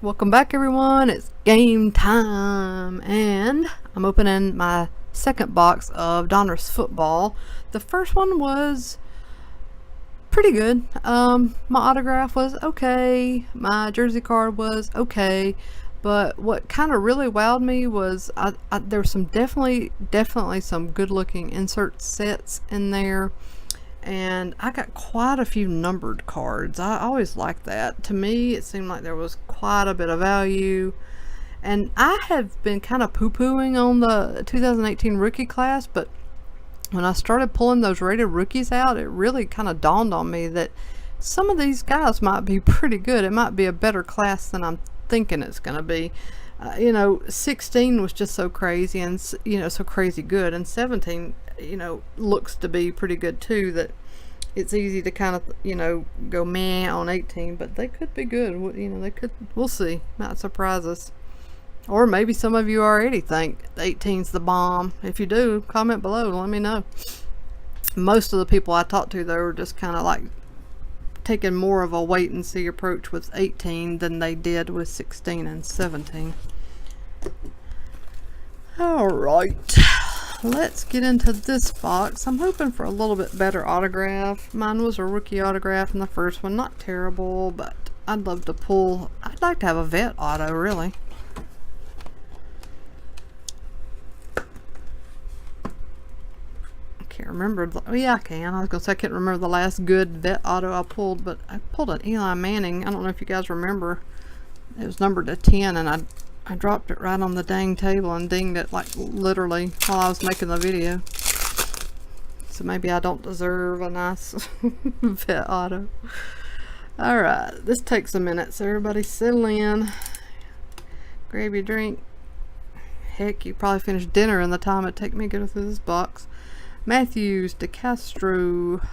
Welcome back, everyone. It's game time, and I'm opening my second box of Donruss football. The first one was pretty good. My autograph was okay. My jersey card was okay. But what kind of really wowed me was there were some definitely some good-looking insert sets in there. And I got quite a few numbered cards. I always liked that. To me, it seemed like there was quite a bit of value. And I have been kind of poo-pooing on the 2018 rookie class, but when I started pulling those rated rookies out, it really kind of dawned on me that some of these guys might be pretty good. It might be a better class than I'm thinking it's going to be. 16 was just so crazy and, so crazy good. And 17, looks to be pretty good too, that it's easy to kind of, go meh on 18, but they could be good. We'll see. Might surprise us. Or maybe some of you already think 18's the bomb. If you do, comment below, let me know. Most of the people I talked to, they were just kind of like taking more of a wait and see approach with 18 than they did with 16 and 17. Alright, let's get into this box. I'm hoping for a little bit better autograph. Mine was a rookie autograph in the first one. Not terrible, but I'd love to pull. I'd like to have a vet auto, really. I can't remember. Oh yeah, I can. I was going to say I can't remember the last good vet auto I pulled, but I pulled an Eli Manning. I don't know if you guys remember. It was numbered to 10, and I dropped it right on the dang table and dinged it like literally while I was making the video. So maybe I don't deserve a nice vet auto. Alright, this takes a minute, so everybody settle in. Grab your drink. Heck, you probably finished dinner in the time it take me to go through this box. Matthews, DeCastro.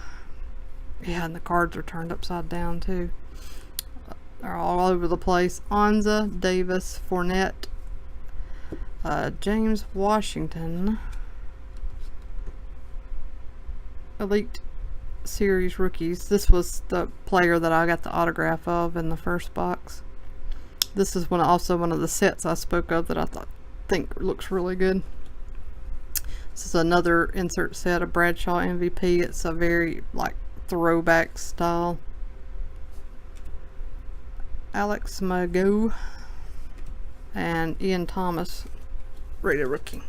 Yeah, and the cards are turned upside down too. They're all over the place. Anza, Davis, Fournette, James Washington. Elite Series rookies. This was the player that I got the autograph of in the first box. This is also one of the sets I spoke of that I think looks really good. This is another insert set of Bradshaw MVP. It's a very throwback style. Alex Mago and Ian Thomas, rated rookie.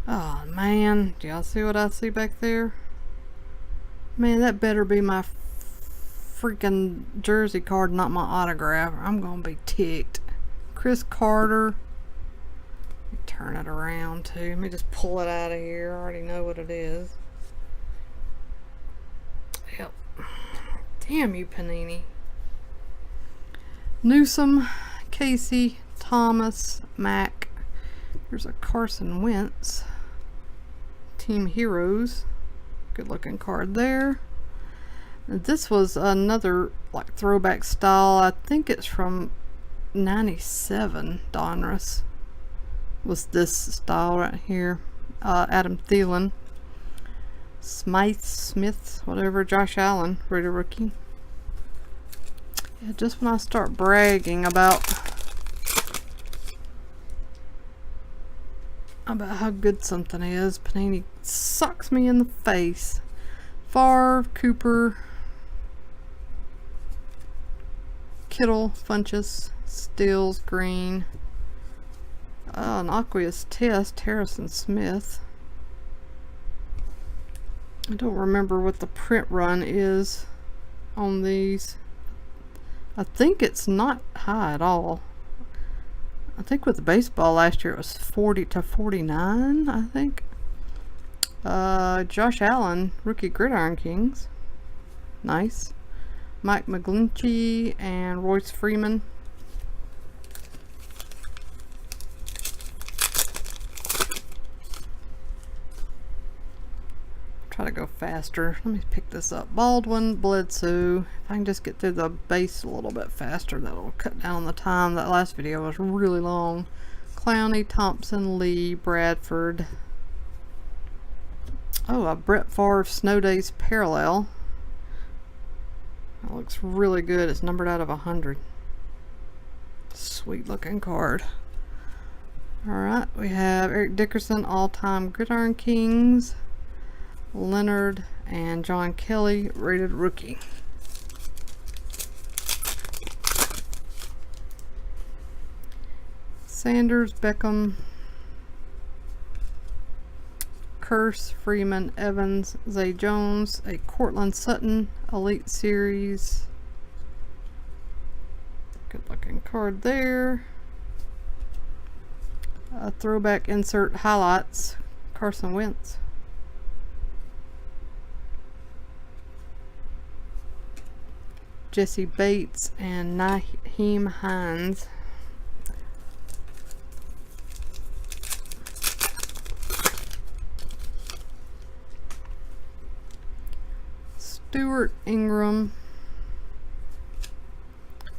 Oh man, do y'all see what I see back there? Man, that better be my freaking jersey card, not my autograph. I'm gonna be ticked. Chris Carter. Let me turn it around too. Let me just pull it out of here. I already know what it is. Yep. Damn you, Panini. Newsom, Casey, Thomas, Mack. Here's a Carson Wentz. Team Heroes. Good looking card there. This was another throwback style. I think it's from 97 Donruss. Was this style right here. Adam Thielen. Smith, whatever. Josh Allen, rated rookie. Yeah, just when I start bragging about how good something is, Panini sucks me in the face. Favre, Cooper, Kittle, Funchess, Stills, Green, an aqueous test, Harrison Smith. I don't remember what the print run is on these. I think it's not high at all. I think with the baseball last year it was 40/49, I think. Josh Allen, rookie Gridiron Kings. Nice. Mike McGlinchey and Royce Freeman. Try to go faster. Let me pick this up. Baldwin, Bledsoe. If I can just get through the base a little bit faster, that'll cut down on the time. That last video was really long. Clowney, Thompson, Lee, Bradford. Oh, a Brett Favre Snow Days parallel. looks really good. It's numbered out of 100. Sweet looking card. Alright, we have Eric Dickerson, All-Time Gridiron Kings, Leonard, and John Kelly, rated rookie. Sanders, Beckham, Curse, Freeman, Evans, Zay Jones, a Cortland Sutton Elite Series. Good looking card there. A throwback insert highlights, Carson Wentz. Jesse Bates and Naheem Hines. Stewart, Ingram,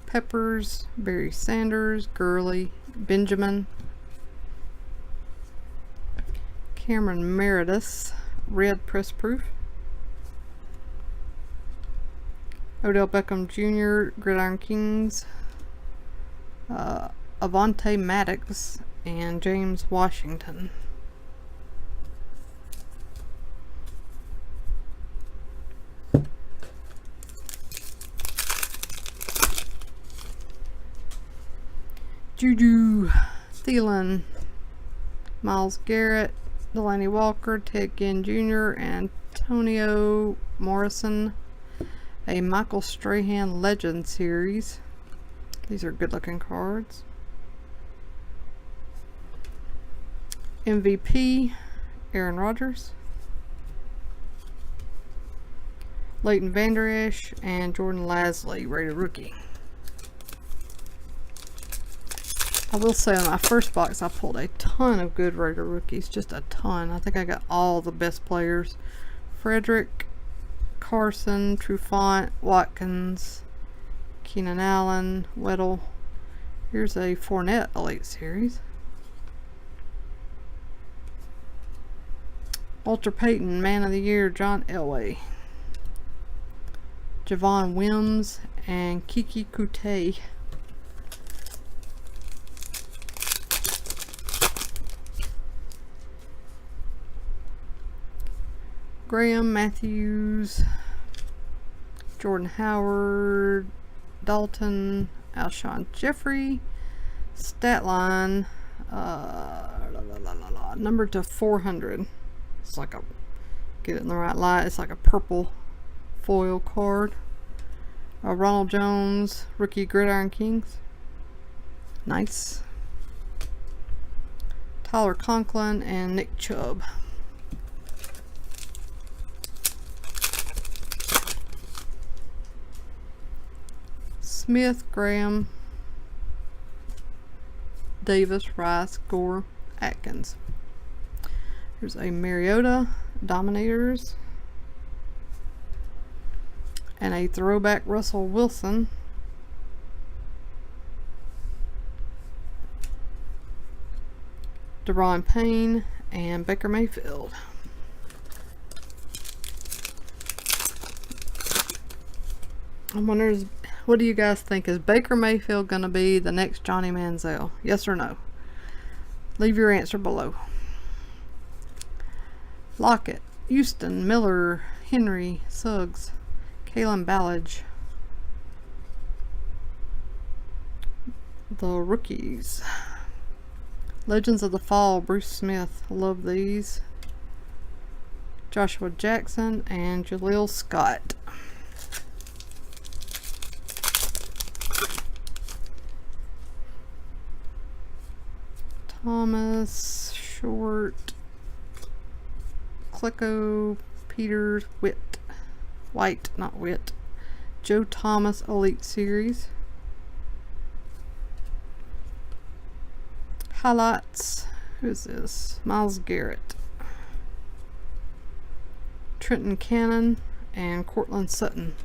Peppers, Barry Sanders, Gurley, Benjamin, Cameron Meredith, red press proof, Odell Beckham Jr., Gridiron Kings, Avonte Maddox, and James Washington. Juju, Thielen, Myles Garrett, Delaney Walker, Ted Ginn Jr., and Antonio Morrison. A Michael Strahan Legend Series. These are good looking cards. MVP, Aaron Rodgers, Leighton Vander Esch, and Jordan Lasley, rated rookie. I will say on my first box I pulled a ton of good rated rookies, just a ton. I think I got all the best players. Frederick, Carson, Trufant, Watkins, Keenan Allen, Weddle. Here's a Fournette Elite Series. Walter Payton, Man of the Year, John Elway. Javon Wims and Kiki Kute. Graham, Matthews, Jordan Howard, Dalton, Alshon Jeffrey, stat line, numbered to 400. It's like a, get it in the right light, it's like a purple foil card. Ronald Jones, rookie Gridiron Kings. Nice. Tyler Conklin and Nick Chubb. Smith, Graham, Davis, Rice, Gore, Atkins. Here's a Mariota, Dominators, and a throwback Russell Wilson. Deron Payne and Baker Mayfield. I wonder, what do you guys think? Is Baker Mayfield going to be the next Johnny Manziel? Yes or no? Leave your answer below. Lockett, Houston, Miller, Henry, Suggs, Kalen Ballage. The rookies. Legends of the Fall, Bruce Smith. Love these. Joshua Jackson and Jaleel Scott. Thomas, Short, Klecko, Peters, White, not Witt. Joe Thomas Elite Series. Highlights. Who's this? Myles Garrett. Trenton Cannon and Cortland Sutton.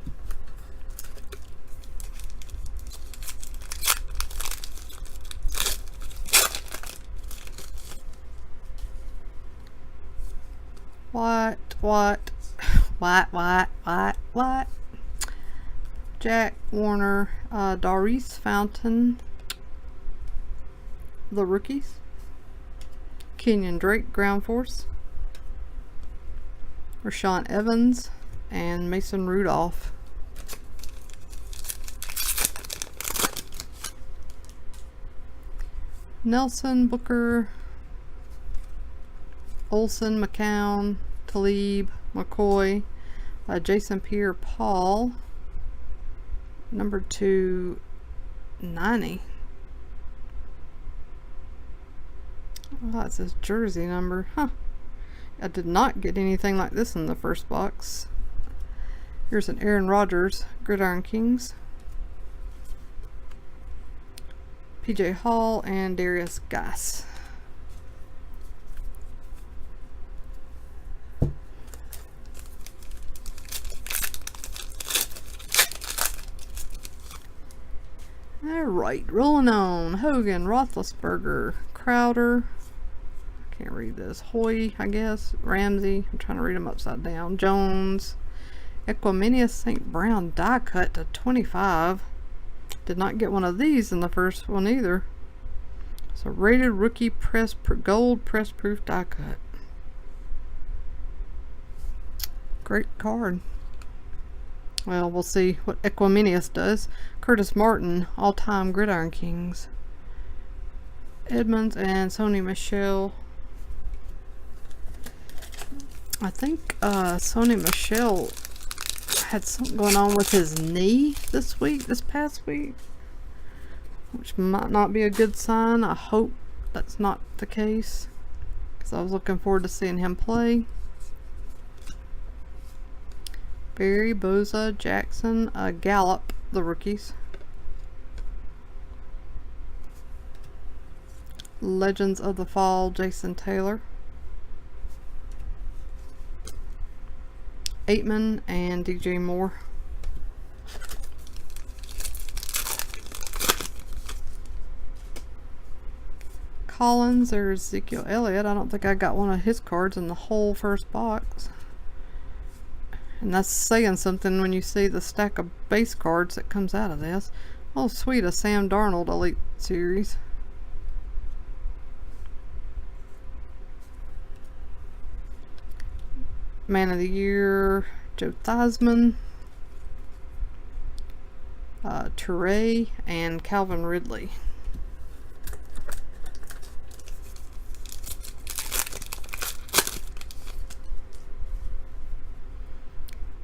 What? Jack Warner, Donruss Fountain, the rookies. Kenyon Drake, ground force. Rashawn Evans and Mason Rudolph. Nelson, Booker, Olsen, McCown, Talib, McCoy, Jason Pierre Paul, number 290. Oh, that's his jersey number. Huh. I did not get anything like this in the first box. Here's an Aaron Rodgers, Gridiron Kings. PJ Hall and Darius Gass. Alright, rolling on. Hogan, Roethlisberger, Crowder. Can't read this. Hoy, I guess. Ramsey. I'm trying to read them upside down. Jones. Equiminius St. Brown die cut to 25. Did not get one of these in the first one either. So rated rookie press gold press proof die cut. Great card. Well, we'll see what Equiminius does. Curtis Martin, all-time Gridiron Kings. Edmonds and Sony Michel. I think Sony Michel had something going on with his knee this past week, which might not be a good sign. I hope that's not the case, because I was looking forward to seeing him play. Barry, Boza, Jackson, Gallup, the rookies. Legends of the Fall, Jason Taylor. Aitman and DJ Moore. Collins or Ezekiel Elliott. I don't think I got one of his cards in the whole first box. And that's saying something when you see the stack of base cards that comes out of this. Oh sweet, a Sam Darnold Elite Series. Man of the Year, Joe Theismann, Toure, and Calvin Ridley.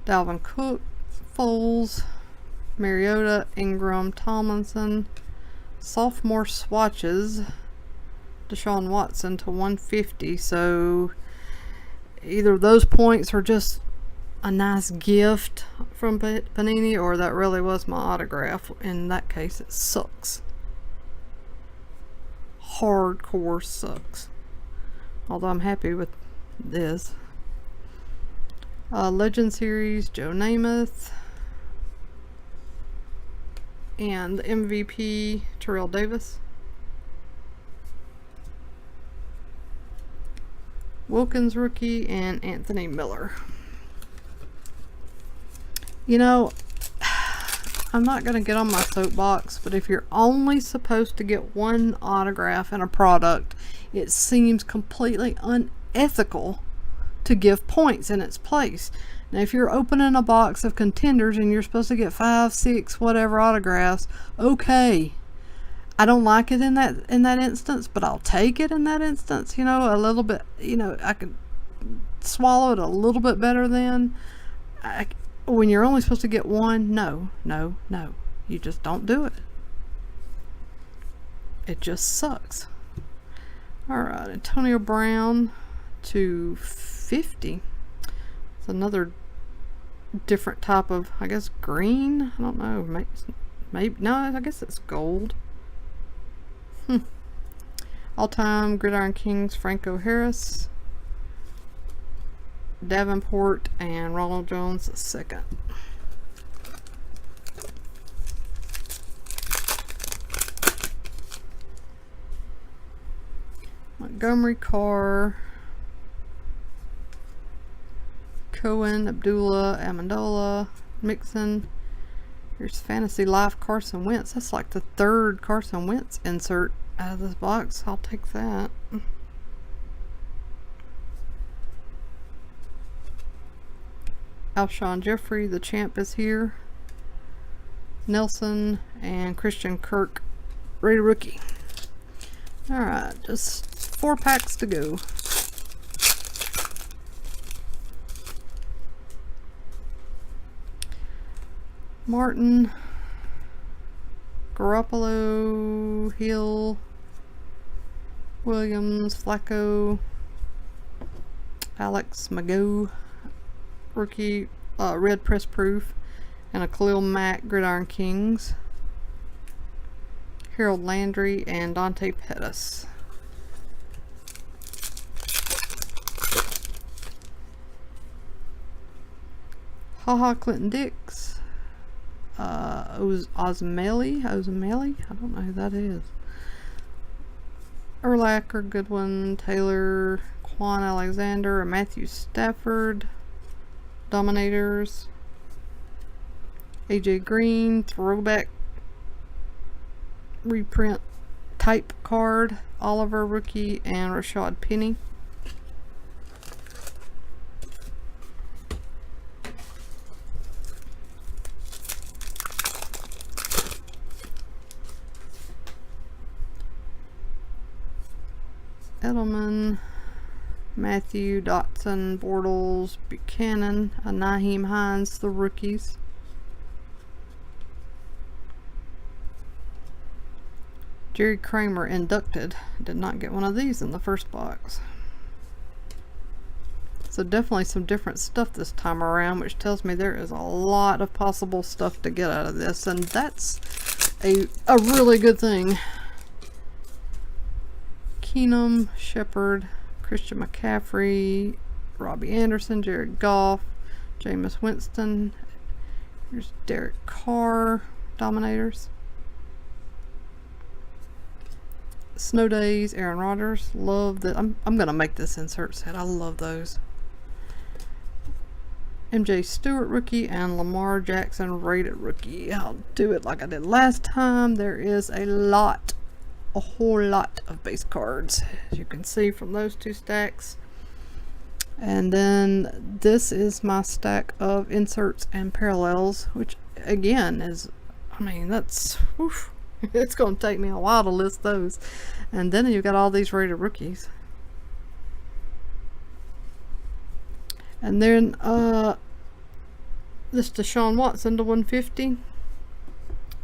Dalvin Cook, Foles, Mariota, Ingram, Tomlinson. Sophomore swatches, Deshaun Watson to 150. So either those points are just a nice gift from Panini, or that really was my autograph. In that case, it sucks. Hardcore sucks. Although I'm happy with this. Legend Series, Joe Namath. And the MVP, Terrell Davis. Wilkins rookie and Anthony Miller. You know, I'm not going to get on my soapbox, but if you're only supposed to get one autograph in a product, it seems completely unethical to give points in its place. Now, if you're opening a box of contenders and you're supposed to get 5, 6, whatever autographs, okay. I don't like it in that instance, but I'll take it in that instance. You know, a little bit. You know, I could swallow it a little bit better than. When you're only supposed to get one, no. You just don't do it. It just sucks. All right, Antonio Brown to 50. It's another different type of, I guess, green. I don't know. Maybe no. I guess it's gold. All-time Gridiron Kings, Franco Harris, Davenport, and Ronald Jones II. Montgomery, Carr, Cohen, Abdullah, Amendola, Mixon, Here's Fantasy Life Carson Wentz. That's like the third Carson Wentz insert out of this box. I'll take that. Alshon Jeffrey, the champ, is here. Nelson and Christian Kirk, rated rookie. Alright, just 4 packs to go. Martin, Garoppolo, Hill, Williams, Flacco, Alex Mago, rookie, red press proof, and a Khalil Mack, Gridiron Kings, Harold Landry, and Dante Pettis. Haha Clinton Dix, Osmeli, I don't know who that is. Urlacher, Goodwin, Taylor, Quan Alexander, and Matthew Stafford, Dominators, AJ Green, throwback reprint type card, Oliver rookie, and Rashad Penny. Edelman, Matthew, Dotson, Bortles, Buchanan, Naheem Hines, the rookies. Jerry Kramer, inducted. Did not get one of these in the first box. So definitely some different stuff this time around, which tells me there is a lot of possible stuff to get out of this, and that's a really good thing. Keenum, Shepard, Christian McCaffrey, Robbie Anderson, Jared Goff, Jameis Winston. Here's Derek Carr, Dominators. Snow Days, Aaron Rodgers. Love that. I'm gonna make this insert set. I love those. MJ Stewart rookie and Lamar Jackson rated rookie. I'll do it like I did last time. There is a whole lot of base cards, as you can see from those 2 stacks. And then this is my stack of inserts and parallels, which again is, I mean, that's, oof, it's going to take me a while to list those. And then you've got all these rated rookies. And then this Deshaun Watson to 150,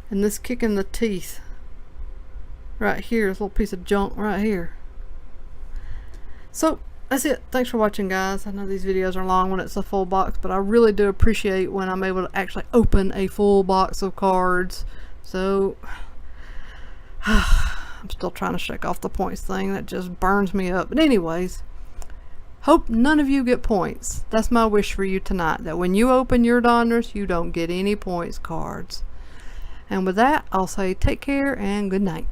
and this kick in the teeth right here, this little piece of junk right here. So that's it. Thanks for watching, guys. I know these videos are long when it's a full box, but I really do appreciate when I'm able to actually open a full box of cards. So I'm still trying to shake off the points thing. That just burns me up. But anyways, hope none of you get points. That's my wish for you tonight, that when you open your Donruss, you don't get any points cards. And with that, I'll say take care and good night.